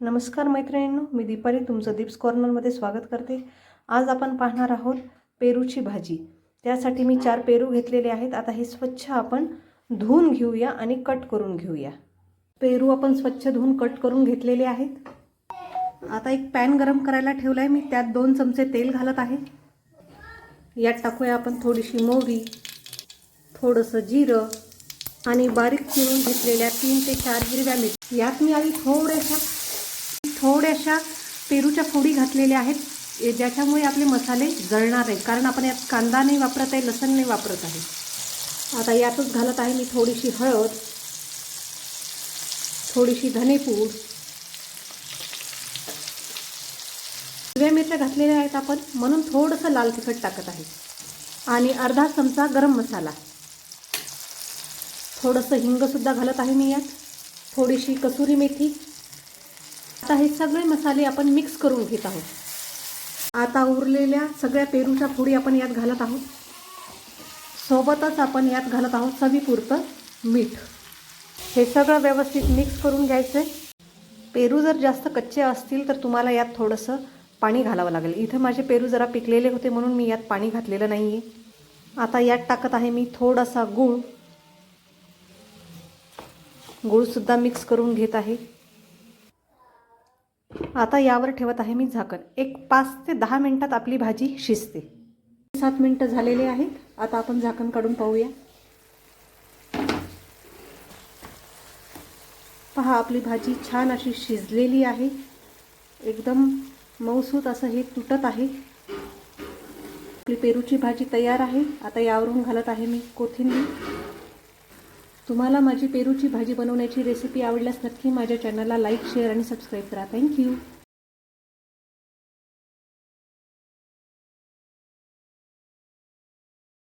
नमस्कार मैत्रिणींनो, मी दीपाली तुमचं दीप्स कॉर्नरमध्ये स्वागत करते। आज आपण पाहणार आहोत पेरूची भाजी। त्यासाठी मी 4 पेरू घेतलेले आहेत। आता हे स्वच्छ आपण धुवून घेऊया आणि कट करून घेऊया। पेरू आपण स्वच्छ धुवून कट करून घेतलेले आहेत। आता एक पॅन गरम करायला ठेवलाय मी, त्यात 2 चमचे तेल घालत आहे। यात टाकूया आपण थोडीशी मोहरी, थोडंसं जिरं आणि बारीक चिरून घेतलेल्या 3 ते 4 हिरव्या मिरच्या। यात मी आधी थोड्याशा पेरूच्या फोडी घातलेल्या आहेत, ज्याच्यामुळे आपले मसाले जळणार नाहीत, कारण आपण यात कांदा नाही वापरत आहे, लसूण नाही वापरत आहे। आता यातच घालत आहे मी थोडीशी हळद, थोडीशी धनेपूड, हिरव्या मिरच्या घातलेल्या आहेत आपण, म्हणून थोडंसं लाल तिखट टाकत आहे आणि अर्धा चमचा गरम मसाला, थोडंसं हिंग सुद्धा घालत आहे मी यात, थोडीशी कसुरी मेथी। आता हे सगळे मसाले आपण मिक्स करून घेत आहोत। आता उरलेल्या सगळ्या पेरूच्या फोडी आपण यात घालत आहोत। सोबतच आपण यात घालत आहोत चवीपुरतं मीठ। हे सगळं व्यवस्थित मिक्स करून घ्यायचं। पेरू जर जास्त कच्चे असतील तर तुम्हाला यात थोडंसं पाणी घालावं लागेल। इथे माझे पेरू जरा पिकलेले होते म्हणून मी यात पाणी घातलेलं नाहीये। आता यात टाकत आहे मी थोडासा गूळ, गूळ सुद्धा मिक्स करून घेत आहे। आता यावर ठेवत आहे मी झाकण। एक 5 ते 10 मिनिटात आपली भाजी शिजते। 7 मिनिटं झालेले आहेत। आता आपण झाकण काढून पाहूया। पहा, आपली भाजी छान अशी शिजलेली आहे, एकदम मऊसूत असं हे तुटत आहे। आपली पेरूची भाजी तयार आहे। आता यावरून घालत आहे मी कोथिंबीर। तुम्हाला माझी पेरूची भाजी बनवण्याची रेसिपी आवडल्यास नक्की माझ्या चॅनलला लाईक, शेअर आणि सबस्क्राईब करा। थँक्यू।